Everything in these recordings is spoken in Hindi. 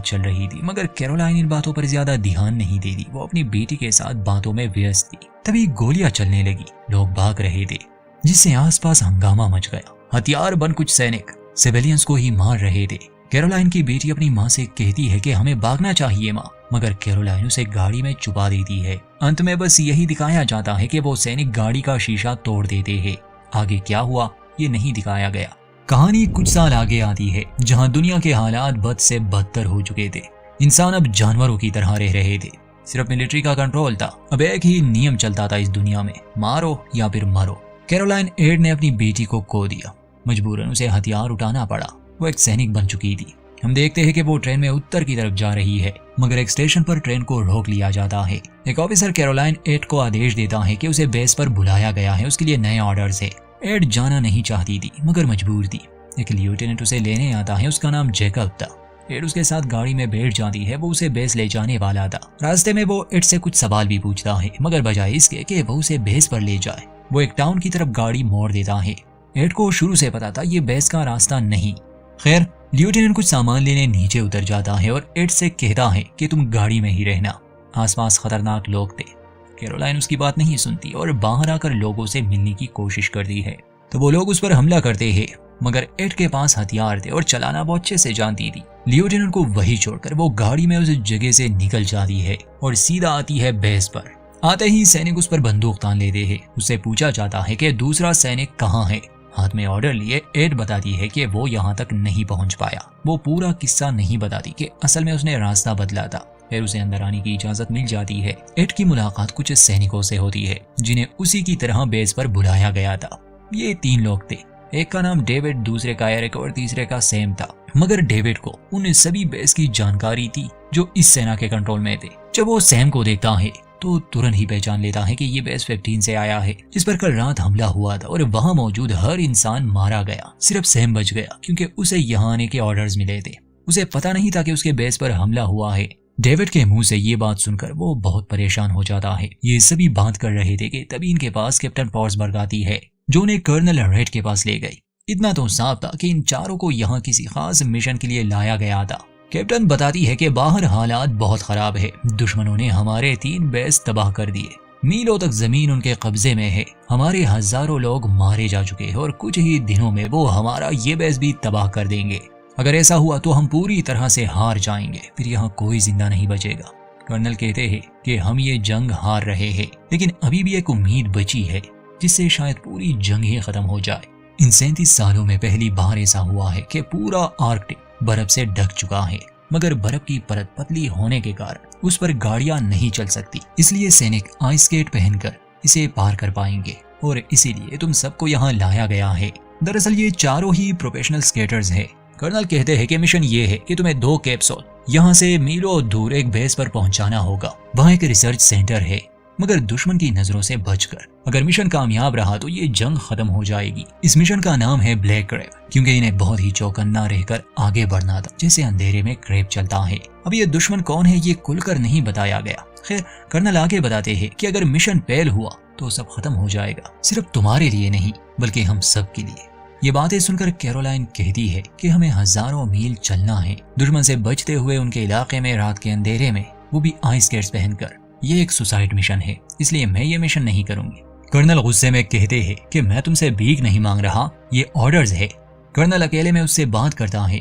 बात चल रही थी, मगर कैरोलाइन इन बातों पर ज्यादा ध्यान नहीं दे रही। वो अपनी बेटी के साथ बातों में व्यस्त थी। तभी गोलियां चलने लगी, लोग भाग रहे थे, जिससे आसपास हंगामा मच गया। हथियार बंद कुछ सैनिक सिविलियंस को ही मार रहे थे। कैरोलाइन की बेटी अपनी माँ से कहती है कि हमें भागना चाहिए माँ, मगर कैरोलाइन उसे गाड़ी में छुपा देती है। अंत में बस यही दिखाया जाता है कि वो सैनिक गाड़ी का शीशा तोड़ देते हैं। आगे क्या हुआ ये नहीं दिखाया गया। कहानी कुछ साल आगे आती है, जहाँ दुनिया के हालात बद से बदतर हो चुके थे। इंसान अब जानवरों की तरह रह रहे थे। सिर्फ मिलिट्री का कंट्रोल था। अब एक ही नियम चलता था इस दुनिया में, मारो या फिर मरो। कैरोलाइन एड ने अपनी बेटी को खो दिया। मजबूरन उसे हथियार उठाना पड़ा। वो एक सैनिक बन चुकी थी। हम देखते हैं कि वो ट्रेन में उत्तर की तरफ जा रही है, मगर एक स्टेशन पर ट्रेन को रोक लिया जाता है। एक ऑफिसर कैरोलाइन एड को आदेश देता है कि उसे बेस पर बुलाया गया है, उसके लिए नए ऑर्डर्स है। एड जाना नहीं चाहती थी, मगर मजबूर थी। एक लेफ्टिनेंट उसे लेने आता है, उसका नाम जैकब था। एड उसके साथ गाड़ी में बैठ जाती है। वो उसे बेस ले जाने वाला था। रास्ते में वो एड से कुछ सवाल भी पूछता है, मगर बजाय इसके कि वो उसे बेस पर ले जाए, वो एक टाउन की तरफ गाड़ी मोड़ देता है। एड को शुरू से पता था ये बेस का रास्ता नहीं। खैर, लेफ्टिनेंट कुछ सामान लेने नीचे उतर जाता है और एड से कहता है कि तुम गाड़ी में ही रहना। आसपास खतरनाक लोग थे। कैरोलाइन उसकी बात नहीं सुनती और बाहर आकर लोगों से मिलने की कोशिश करती है, तो वो लोग उस पर हमला करते हैं, मगर एड के पास हथियार थे और चलाना वो अच्छे से जानती थी। लेफ्टिनेंट को वही छोड़कर वो गाड़ी में उस जगह से निकल जाती है और सीधा आती है बेस पर। आते ही सैनिक उस पर बंदूक तान लेते हैं। उससे पूछा जाता है कि दूसरा सैनिक कहाँ है। हाथ में ऑर्डर लिए एड बताती है कि वो यहाँ तक नहीं पहुँच पाया। वो पूरा किस्सा नहीं बताती कि असल में उसने रास्ता बदला था। फिर उसे अंदर आने की इजाजत मिल जाती है। एड की मुलाकात कुछ सैनिकों से होती है, जिन्हें उसी की तरह बेस पर बुलाया गया था। ये 3 लोग थे। एक का नाम डेविड, दूसरे का एरिक और तीसरे का सैम था। मगर डेविड को उन सभी बेस की जानकारी थी जो इस सेना के कंट्रोल में थे। जब वो सैम को देखता है तो तुरंत ही पहचान लेता है कि ये बेस 15 से आया है, जिस पर कल रात हमला हुआ था और वहां मौजूद हर इंसान मारा गया। सिर्फ सैम बच गया क्योंकि उसे यहाँ आने के ऑर्डर्स मिले थे। उसे पता नहीं था कि उसके बेस पर हमला हुआ है। डेविड के मुंह से ये बात सुनकर वो बहुत परेशान हो जाता है। ये सभी बात कर रहे थे कि तभी इनके पास कैप्टन फॉर्सबर्ग आती है, जो उन्हें कर्नल रेड के पास ले गई। इतना तो साफ था कि इन चारों को यहाँ किसी खास मिशन के लिए लाया गया था। कैप्टन बताती है कि बाहर हालात बहुत खराब है। दुश्मनों ने हमारे 3 बेस तबाह कर दिए। मीलों तक जमीन उनके कब्जे में है। हमारे हजारों लोग मारे जा चुके हैं और कुछ ही दिनों में वो हमारा ये बेस भी तबाह कर देंगे। अगर ऐसा हुआ तो हम पूरी तरह से हार जाएंगे, फिर यहाँ कोई जिंदा नहीं बचेगा। कर्नल कहते हैं कि हम ये जंग हार रहे हैं, लेकिन अभी भी एक उम्मीद बची है जिससे शायद पूरी जंग ही खत्म हो जाए। इन 37 सालों में पहली बार ऐसा हुआ है कि पूरा आर्कटिक बर्फ से ढक चुका है, मगर बर्फ की परत पतली होने के कारण उस पर गाड़ियां नहीं चल सकती। इसलिए सैनिक आइस स्केट पहनकर इसे पार कर पाएंगे और इसीलिए तुम सबको यहाँ लाया गया है। दरअसल ये चारों ही प्रोफेशनल स्केटर्स हैं। कर्नल कहते हैं कि मिशन ये है कि तुम्हें 2 कैप्सूल यहाँ से मीलों दूर एक बेस पर पहुंचाना होगा। वहाँ एक रिसर्च सेंटर है, मगर दुश्मन की नजरों से बचकर। अगर मिशन कामयाब रहा तो ये जंग खत्म हो जाएगी। इस मिशन का नाम है ब्लैक क्रैब, क्योंकि इन्हें बहुत ही चौकन्ना रहकर आगे बढ़ना था, जैसे अंधेरे में क्रैब चलता है। अब ये दुश्मन कौन है ये खुलकर नहीं बताया गया। खैर, कर्नल आगे बताते हैं कि अगर मिशन फेल हुआ तो सब खत्म हो जाएगा, सिर्फ तुम्हारे लिए नहीं बल्कि हम सब के लिए। ये बातें सुनकर कैरोलाइन कहती है कि हमें हजारों मील चलना है दुश्मन से बचते हुए उनके इलाके में, रात के अंधेरे में, वो भी आइस स्केट्स पहनकर। ये एक सुसाइड मिशन है, इसलिए मैं ये मिशन नहीं करूंगी। कर्नल गुस्से में कहते हैं कि मैं तुमसे भीख नहीं मांग रहा, ये ऑर्डर्स है। कर्नल अकेले में उससे बात करता है।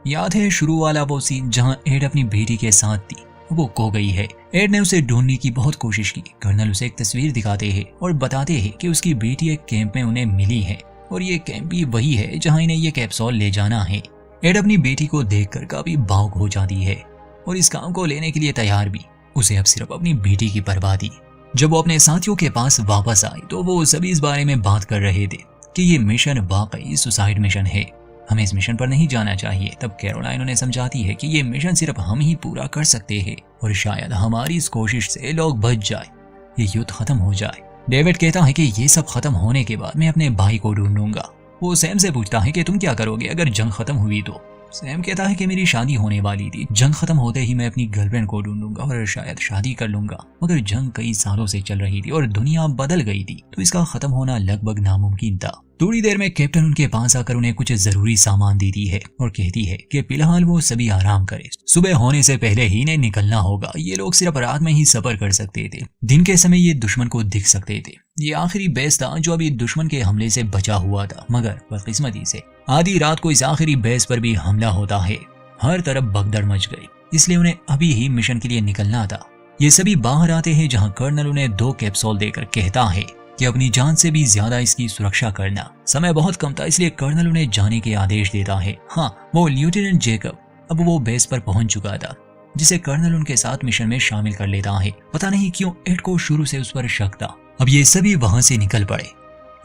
याद है शुरू वाला वो सीन जहां एड अपनी बेटी के साथ थी, वो खो गई है। एड ने उसे ढूंढने की बहुत कोशिश की। कर्नल उसे एक तस्वीर दिखाते हैं और बताते हैं कि उसकी बेटी एक कैंप में उन्हें मिली है और ये कैंप भी वही है जहां इन्हें ये कैप्सूल ले जाना है। एड अपनी बेटी को देखकर काफी भावुक हो जाती है और इस काम को लेने के लिए तैयार भी। उसे अब सिर्फ अपनी बेटी की परवाह थी। जब वो अपने साथियों के पास वापस आई तो वो सभी इस बारे में बात कर रहे थे कि ये मिशन वाकई सुसाइड मिशन है, हमें इस मिशन पर नहीं जाना चाहिए। तब कैरोलाइन उन्हें समझाती है कि ये मिशन सिर्फ हम ही पूरा कर सकते हैं और शायद हमारी इस कोशिश से लोग बच जाए, ये युद्ध खत्म हो जाए। डेविड कहता है कि ये सब खत्म होने के बाद मैं अपने भाई को ढूंढूंगा। वो सैम से पूछता है कि तुम क्या करोगे अगर जंग खत्म हुई तो। सैम कहता है कि मेरी शादी होने वाली थी, जंग खत्म होते ही मैं अपनी गर्लफ्रेंड को ढूंढूंगा और शायद शादी कर लूंगा। मगर जंग कई सालों से चल रही थी और दुनिया बदल गई थी, तो इसका खत्म होना लगभग नामुमकिन था। थोड़ी देर में कैप्टन उनके पास आकर उन्हें कुछ जरूरी सामान देती है और कहती है कि फिलहाल वो सभी आराम करें, सुबह होने से पहले ही इन्हें निकलना होगा। ये लोग सिर्फ रात में ही सफर कर सकते थे, दिन के समय ये दुश्मन को दिख सकते थे। ये आखिरी बेस था जो अभी दुश्मन के हमले से बचा हुआ था, मगर बदकिस्मती से आधी रात को इस आखिरी बेस पर भी हमला होता है। हर तरफ भगदड़ मच गई, इसलिए उन्हें अभी ही मिशन के लिए निकलना था। ये सभी बाहर आते हैं जहाँ कर्नल उन्हें 2 कैप्सूल देकर कहता है कि अपनी जान से भी ज्यादा इसकी सुरक्षा करना। समय बहुत कम था, इसलिए कर्नल उन्हें जाने के आदेश देता है। हाँ, वो लेफ्टिनेंट जेकब अब वो बेस पर पहुंच चुका था, जिसे कर्नल उनके साथ मिशन में शामिल कर लेता है। पता नहीं क्यों एड को शुरू से उस पर शक था। अब ये सभी वहां से निकल पड़े।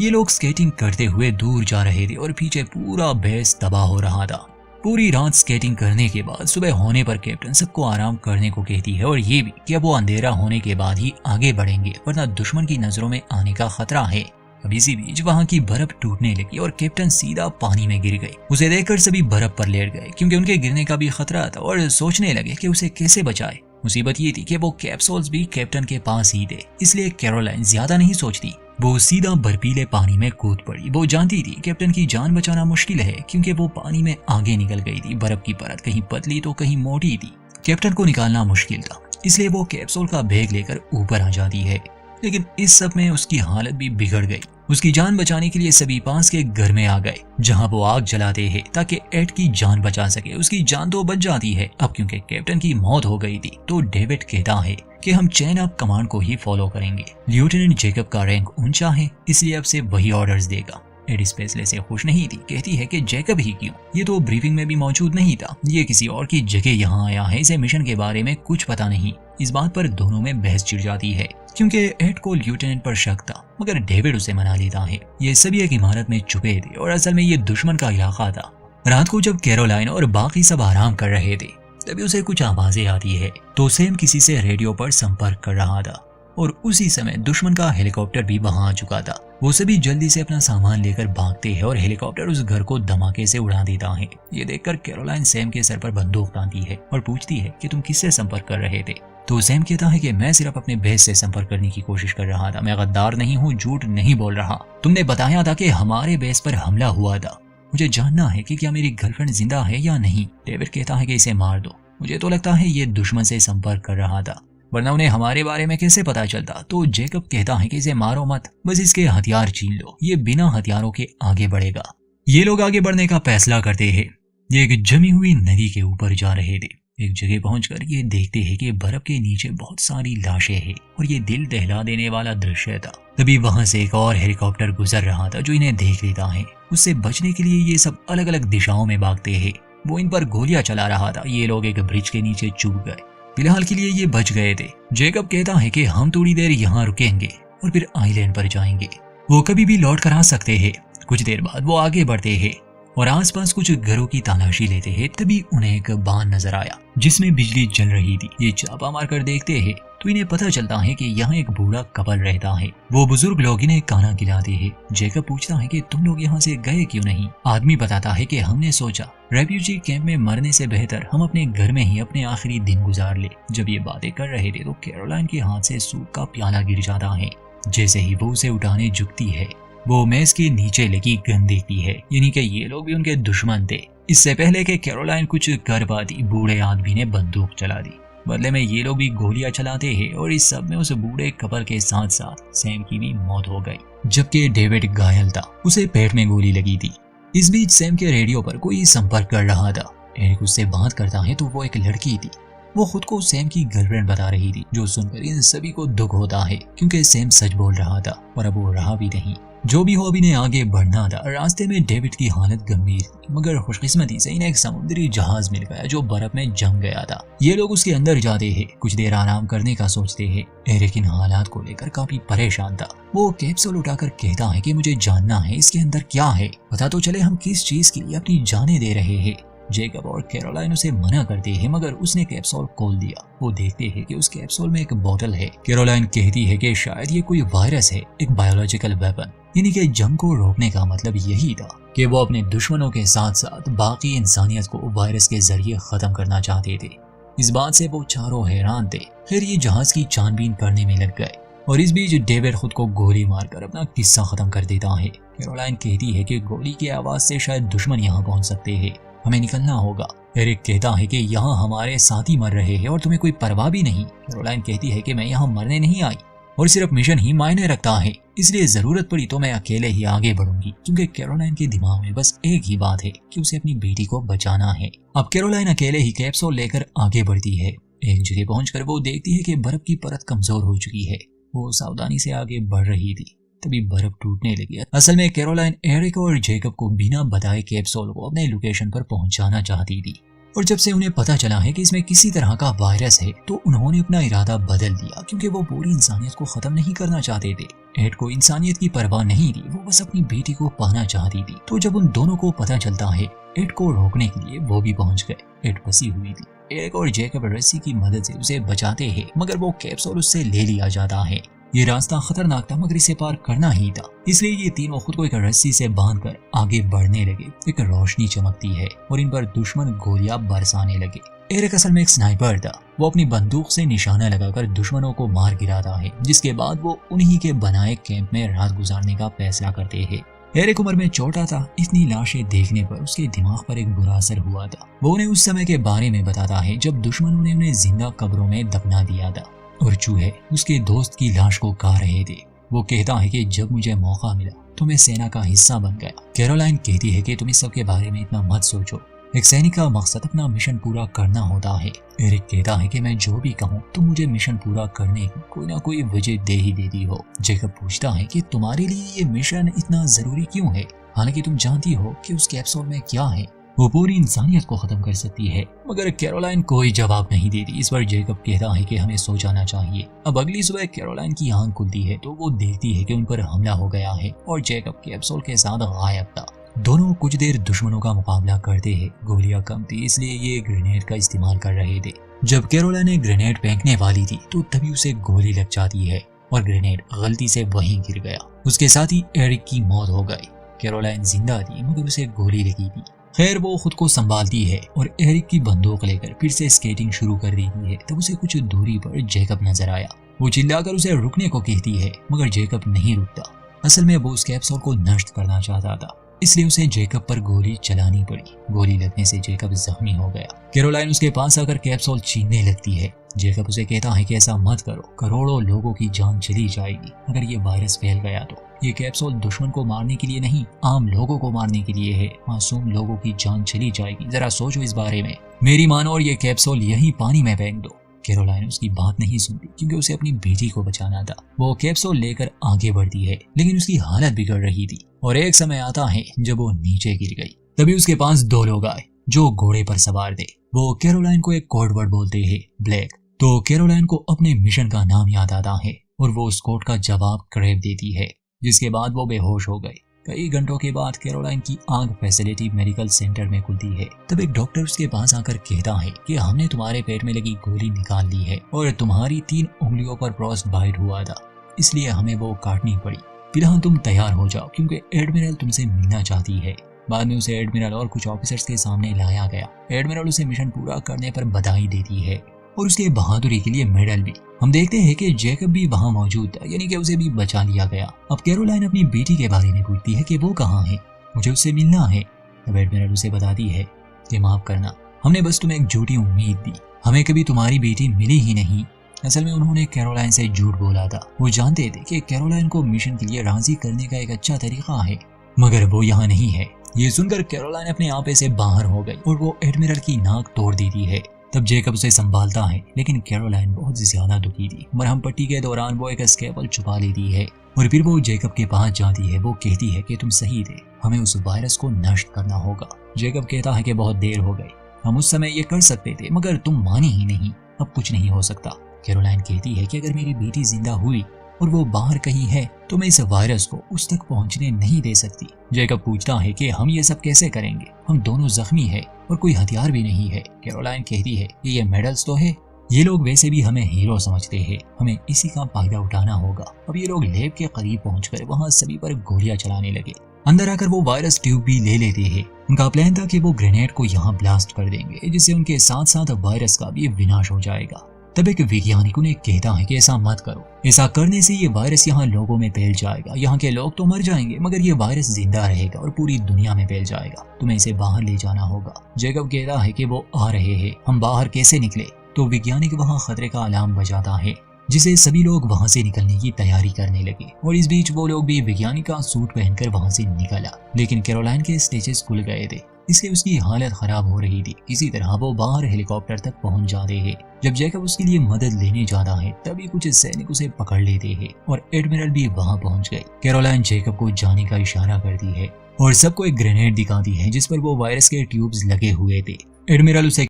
ये लोग स्केटिंग करते हुए दूर जा रहे थे और पीछे पूरा बेस तबाह हो रहा था। पूरी रात स्केटिंग करने के बाद सुबह होने पर कैप्टन सबको आराम करने को कहती है और ये भी कि अब वो अंधेरा होने के बाद ही आगे बढ़ेंगे, वरना दुश्मन की नजरों में आने का खतरा है। अब इसी बीच वहां की बर्फ टूटने लगी और कैप्टन सीधा पानी में गिर गई। उसे देखकर सभी बर्फ पर लेट गए, क्योंकि उनके गिरने का भी खतरा था और सोचने लगे कि उसे कैसे बचाए। मुसीबत ये थी कि वो कैप्सूल्स भी कैप्टन के पास ही थे, इसलिए कैरोलाइन ज्यादा नहीं सोचती। वो सीधा बर्फीले पानी में कूद पड़ी। वो जानती थी कैप्टन की जान बचाना मुश्किल है, क्योंकि वो पानी में आगे निकल गई थी। बर्फ की परत कहीं पतली तो कहीं मोटी थी। कैप्टन को निकालना मुश्किल था, इसलिए वो कैप्सूल का बैग लेकर ऊपर आ जाती है। लेकिन इस सब में उसकी हालत भी बिगड़ गई। उसकी जान बचाने के लिए सभी पास के घर में आ गए, जहां वो आग जलाते हैं ताकि एड की जान बचा सके। उसकी जान तो बच जाती है। अब क्योंकि कैप्टन की मौत हो गई थी, तो डेविड कहता है कि हम चेन ऑफ कमांड को ही फॉलो करेंगे। लेफ्टिनेंट जेकब का रैंक ऊंचा है, इसलिए अब से वही ऑर्डर्स देगा। एड इस फैसले से खुश नहीं थी। कहती है कि जेकब ही क्यों, ये तो ब्रीफिंग में भी मौजूद नहीं था। ये किसी और की जगह यहाँ आया है, इसे मिशन के बारे में कुछ पता नहीं। इस बात पर दोनों में बहस छिड़ जाती है, क्योंकि एड को लेफ्टिनेंट पर शक था, मगर डेविड उसे मना लेता है। ये सभी एक इमारत में छुपे थे और असल में ये दुश्मन का इलाका था। रात को जब कैरोलाइन और बाकी सब आराम कर रहे थे, तभी उसे कुछ आवाजें आती है। तो सैम किसी से रेडियो पर संपर्क कर रहा था और उसी समय दुश्मन का हेलीकॉप्टर भी वहां आ चुका था। वो सभी जल्दी से अपना सामान लेकर भागते हैं और हेलीकॉप्टर उस घर को धमाके से उड़ा देता है। ये देखकर कैरोलाइन सैम के सर पर बंदूक तानती है और पूछती है कि तुम किससे संपर्क कर रहे थे। तो सैम कहता है कि मैं सिर्फ अपने बेस से संपर्क करने की कोशिश कर रहा था। मैं गद्दार नहीं हूँ, झूठ नहीं बोल रहा। तुमने बताया था कि हमारे बेस पर हमला हुआ था। मुझे जानना है कि क्या मेरी गर्लफ्रेंड जिंदा है या नहीं। डेविड कहता है कि इसे मार दो। मुझे तो लगता है ये दुश्मन से संपर्क कर रहा था, वरना उन्हें हमारे बारे में कैसे पता चलता। तो जेकब कहता है कि इसे मारो मत, बस इसके हथियार छीन लो। ये बिना हथियारों के आगे बढ़ेगा। ये लोग आगे बढ़ने का फैसला करते हैं। ये एक जमी हुई नदी के ऊपर जा रहे थे। एक जगह पहुंचकर ये देखते हैं कि बर्फ के नीचे बहुत सारी लाशें हैं और ये दिल दहला देने वाला दृश्य था। तभी वहां से एक और हेलीकॉप्टर गुजर रहा था जो इन्हें देख लेता है। उससे बचने के लिए ये सब अलग अलग दिशाओं में भागते हैं। वो इन पर गोलियां चला रहा था। ये लोग एक ब्रिज के नीचे चूक गए। फिलहाल के लिए ये बच गए थे। जेकब कहता है कि हम थोड़ी देर यहाँ रुकेंगे और फिर आइलैंड पर जाएंगे। वो कभी भी लौट कर आ सकते हैं। कुछ देर बाद वो आगे बढ़ते हैं और आसपास कुछ घरों की तलाशी लेते हैं। तभी उन्हें एक बांध नजर आया जिसमें बिजली जल रही थी। ये छापा मारकर देखते हैं तो इन्हें पता चलता है कि यहाँ एक बूढ़ा कपल रहता है। वो बुजुर्ग लोग इन्हें खाना खिलाते हैं। जेकब पूछता है कि तुम लोग यहाँ से गए क्यों नहीं। आदमी बताता है कि हमने सोचा रेफ्यूजी कैंप में मरने से बेहतर हम अपने घर में ही अपने आखिरी दिन गुजार ले। जब ये बातें कर रहे थे तो कैरोलाइन के हाथ से सूप का प्याला गिर जाता है। जैसे ही वो उसे उठाने झुकती है, वो मेज के नीचे लगी गन देखती है, यानी कि ये लोग भी उनके दुश्मन थे। इससे पहले कि कैरोलाइन कुछ कर पाती, बूढ़े आदमी ने बंदूक चला दी। बदले में ये लोग भी गोलियां चलाते हैं और इस सब में उस बूढ़े कपल के साथ साथ सैम की भी मौत हो गई, जबकि डेविड घायल था। उसे पेट में गोली लगी थी। इस बीच सैम के रेडियो पर कोई संपर्क कर रहा था। एरिक उससे बात करता है तो वो एक लड़की थी। वो खुद को सैम की गर्लफ्रेंड बता रही थी, जो सुनकर इन सभी को दुख होता है, क्योंकि सैम सच बोल रहा था और अब वो रहा भी नहीं। जो भी हो, अब इन्हें आगे बढ़ना था। रास्ते में डेविड की हालत गंभीर थी, मगर खुशकिस्मती से इन्हें एक समुद्री जहाज मिल गया जो बर्फ में जम गया था। ये लोग उसके अंदर जाते हैं, कुछ देर आराम करने का सोचते हैं। एरिक इन हालात को लेकर काफी परेशान था। वो कैप्सूल उठाकर कहता है कि मुझे जानना है इसके अंदर क्या है, पता तो चले हम किस चीज के लिए अपनी जानें दे रहे हैं। जेकब और कैरोलाइन उसे मना करते हैं, मगर उसने कैप्सूल खोल दिया। वो देखते हैं कि उस कैप्सूल में एक बोतल है। कैरोलाइन कहती है कि शायद ये कोई वायरस है, एक बायोलॉजिकल वेपन। यानी कि जंग को रोकने का मतलब यही था कि वो अपने दुश्मनों के साथ साथ बाकी इंसानियत को वायरस के जरिए खत्म करना चाहते थे। इस बात से वो चारों हैरान थे। फिर ये जहाज की छानबीन करने में लग गए और इस बीच डेविड खुद को गोली मारकर अपना किस्सा खत्म कर देता है। कैरोलाइन कहती है कि गोली की आवाज से शायद दुश्मन यहाँ पहुंच सकते हैं, हमें निकलना होगा। एरिक कहता है कि यहाँ हमारे साथी मर रहे हैं और तुम्हें कोई परवाह भी नहीं। कैरोलाइन कहती है कि मैं यहाँ मरने नहीं आई और सिर्फ मिशन ही मायने रखता है, इसलिए जरूरत पड़ी तो मैं अकेले ही आगे बढ़ूंगी, क्योंकि कैरोलाइन के दिमाग में बस एक ही बात है कि उसे अपनी बेटी को बचाना है। अब कैरोलाइन अकेले ही कैप्सूल लेकर आगे बढ़ती है। एक जगह पहुंचकर वो देखती है कि बर्फ की परत कमजोर हो चुकी है। वो सावधानी से आगे बढ़ रही थी, तभी बर्फ टूटने लगी। असल में कैरोलाइन एरिक और जेकब को बिना बताए कैप्सूल को अपने लोकेशन पर पहुंचाना चाहती थी, और जब से उन्हें पता चला है कि इसमें किसी तरह का वायरस है तो उन्होंने अपना इरादा बदल दिया, क्योंकि वो पूरी इंसानियत को खत्म नहीं करना चाहते थे। एड को इंसानियत की परवाह नहीं थी, वो बस अपनी बेटी को पाना चाहती थी। तो जब उन दोनों को पता चलता है, एड को रोकने के लिए वो भी पहुंच गए। एड फंसी हुई थी। एरिक और जेकब रस्सी की मदद से उसे बचाते हैं, मगर वो कैप्सूल उससे ले लिया जाता है। ये रास्ता खतरनाक था, मगर इसे पार करना ही था, इसलिए ये तीनों खुद को एक रस्सी से बांधकर आगे बढ़ने लगे। एक रोशनी चमकती है और इन पर दुश्मन गोलियां बरसाने लगे। एरिक असल में एक स्नाइपर था। वो अपनी बंदूक से निशाना लगाकर दुश्मनों को मार गिराता है, जिसके बाद वो उन्हीं के बनाए कैंप में रात गुजारने का फैसला करते हैं। एरिक उम्र में छोटा था, इतनी लाशें देखने पर उसके दिमाग पर एक बुरा असर हुआ था। वो उन्हें उस समय के बारे में बताता है जब दुश्मनों ने उन्हें जिंदा कब्रों में दफना दिया था और चूहे उसके दोस्त की लाश को खा रहे थे। वो कहता है कि जब मुझे मौका मिला तो मैं सेना का हिस्सा बन गया। कैरोलाइन कहती है कि तुम इस सब के बारे में इतना मत सोचो, एक सैनिक का मकसद अपना मिशन पूरा करना होता है। एरिक कहता है कि मैं जो भी कहूँ तुम मुझे मिशन पूरा करने की कोई ना कोई वजह दे ही देती हो। जेकब पूछता है कि तुम्हारे लिए ये मिशन इतना जरूरी क्यों है, हालांकि तुम जानती हो कि उस कैप्सूल में क्या है, वो पूरी इंसानियत को खत्म कर सकती है। मगर कैरोलाइन कोई जवाब नहीं देती। इस पर जेकब कहता है कि हमें सो जाना चाहिए। अब अगली सुबह कैरोलाइन की आंख खुलती है तो वो देखती है कि उन पर हमला हो गया है और जेकब कैप्सूल के साथ गायब था। दोनों कुछ देर दुश्मनों का मुकाबला करते हैं। गोलियां कम थी, इसलिए ये ग्रेनेड का इस्तेमाल कर रहे थे। जब कैरोलाइन ग्रेनेड फेंकने वाली थी तो तभी उसे गोली लग जाती है और ग्रेनेड गलती से वहीं गिर गया। उसके साथ ही एरिक की मौत हो गई। कैरोलाइन जिंदा थी, मगर उसे गोली लगी थी। खैर वो खुद को संभालती है और एरिक की बंदूक लेकर फिर से स्केटिंग शुरू कर देती है। तब उसे कुछ दूरी पर जेकब नजर आया। वो चिल्लाकर उसे रुकने को कहती है, मगर जेकब नहीं रुकता। असल में वो उस कैप्सूल को नष्ट करना चाहता था, इसलिए उसे जेकब पर गोली चलानी पड़ी। गोली लगने से जेकब जख्मी हो गया। कैरोलाइन उसके पास आकर कैप्सूल छीनने लगती है। जेकब उसे कहता है कि ऐसा मत करो, करोड़ों लोगों की जान चली जाएगी अगर ये वायरस फैल गया तो। ये कैप्सूल दुश्मन को मारने के लिए नहीं, आम लोगों को मारने के लिए है। मासूम लोगों की जान चली जाएगी, जरा सोचो इस बारे में। मेरी मानो और ये कैप्सूल यही पानी में फेंक दो। कैरोलाइन उसकी बात नहीं सुनती, क्योंकि उसे अपनी बेटी को बचाना था। वो कैप्सूल लेकर आगे बढ़ती है, लेकिन उसकी हालत बिगड़ रही थी और एक समय आता है जब वो नीचे गिर गई। तभी उसके पास दो लोग आए जो घोड़े पर सवार थे। वो कैरोलाइन को एक कोड वर्ड बोलते हैं, ब्लैक। तो कैरोलाइन को अपने मिशन का नाम याद आता है और वो उस कोड का जवाब क्रैब देती है, जिसके बाद वो बेहोश हो गए। कई घंटों के बाद कैरोलाइन की आंख फैसिलिटी मेडिकल सेंटर में खुलती है। तब एक डॉक्टर उसके पास आकर कहता है कि हमने तुम्हारे पेट में लगी गोली निकाल ली है और तुम्हारी 3 उंगलियों पर फ्रॉस्ट बाइट हुआ था, इसलिए हमें वो काटनी पड़ी। फिलहाल तुम तैयार हो जाओ, क्योंकि एडमिरल तुमसे मिलना चाहती है। बाद में उसे एडमिरल और कुछ ऑफिसर्स के सामने लाया गया। एडमिरल उसे मिशन पूरा करने पर बधाई देती है और उसके बहादुरी के लिए मेडल भी। हम देखते हैं कि जेकब भी वहाँ मौजूद था, यानी कि उसे भी बचा लिया गया। अब कैरोलाइन अपनी बेटी के बारे में पूछती है कि वो कहाँ है, मुझे उससे मिलना है। तब एडमिरल उसे बताती है कि माफ करना, हमने बस तुम्हें एक झूठी उम्मीद दी, हमें कभी तुम्हारी बेटी मिली ही नहीं। असल में उन्होंने कैरोलाइन से झूठ बोला था। वो जानते थे कि कैरोलाइन को मिशन के लिए राजी करने का एक अच्छा तरीका है, मगर वो यहाँ नहीं है। ये सुनकर कैरोलाइन अपने आपे से बाहर हो गई और वो एडमिरल की नाक तोड़ देती है। तब जेकब उसे संभालता है, लेकिन कैरोलाइन बहुत ज्यादा दुखी थी। मरहम पट्टी के दौरान वो एक स्केपल छुपा लेती है और फिर वो जेकब के पास जाती है। वो कहती है कि तुम सही थे, हमें उस वायरस को नष्ट करना होगा। जेकब कहता है कि बहुत देर हो गई, हम उस समय ये कर सकते थे, मगर तुम मानी ही नहीं, अब कुछ नहीं हो सकता। कैरोलाइन कहती है कि अगर मेरी बेटी जिंदा हुई और वो बाहर कहीं है तो मैं इस वायरस को उस तक पहुंचने नहीं दे सकती। जेकब पूछता है कि हम ये सब कैसे करेंगे, हम दोनों जख्मी है और कोई हथियार भी नहीं है। कैरोलाइन कहती है कि ये मेडल्स तो है, ये लोग वैसे भी हमें हीरो समझते हैं, हमें इसी का फायदा उठाना होगा। अब ये लोग लैब के करीब पहुंचकर वहाँ सभी पर गोलियां चलाने लगे। अंदर आकर वो वायरस ट्यूब भी ले लेते हैं। उनका प्लान था कि वो ग्रेनेड को यहाँ ब्लास्ट कर देंगे, जिससे उनके साथ साथ वायरस का भी विनाश हो जाएगा। तब एक वैज्ञानिक उन्हें कहता है कि ऐसा मत करो, ऐसा करने से ये वायरस यहाँ लोगों में फैल जाएगा, यहाँ के लोग तो मर जाएंगे मगर ये वायरस जिंदा रहेगा और पूरी दुनिया में फैल जाएगा, तुम्हें इसे बाहर ले जाना होगा। जैकब कहता है कि वो आ रहे हैं, हम बाहर कैसे निकले? तो वैज्ञानिक वहाँ खतरे का अलार्म बजाता है, जिसे सभी लोग वहाँ से निकलने की तैयारी करने लगे और इस बीच वो लोग भी वैज्ञानिक का सूट पहनकर वहाँ से निकला। लेकिन कैरोलाइन के स्टिचेस खुल गए थे, इससे उसकी हालत खराब हो रही थी। किसी तरह वो बाहर हेलीकॉप्टर तक पहुंच जाते हैं। जब जैकब उसके लिए मदद लेने जाता है तभी कुछ सैनिक उसे पकड़ लेते हैं और एडमिरल भी वहां पहुंच गए। कैरोलाइन जैकब को जाने का इशारा करती है और सबको एक ग्रेनेड दिखाती है जिस पर वो वायरस के ट्यूब्स लगे हुए थे। एडमिरल उसे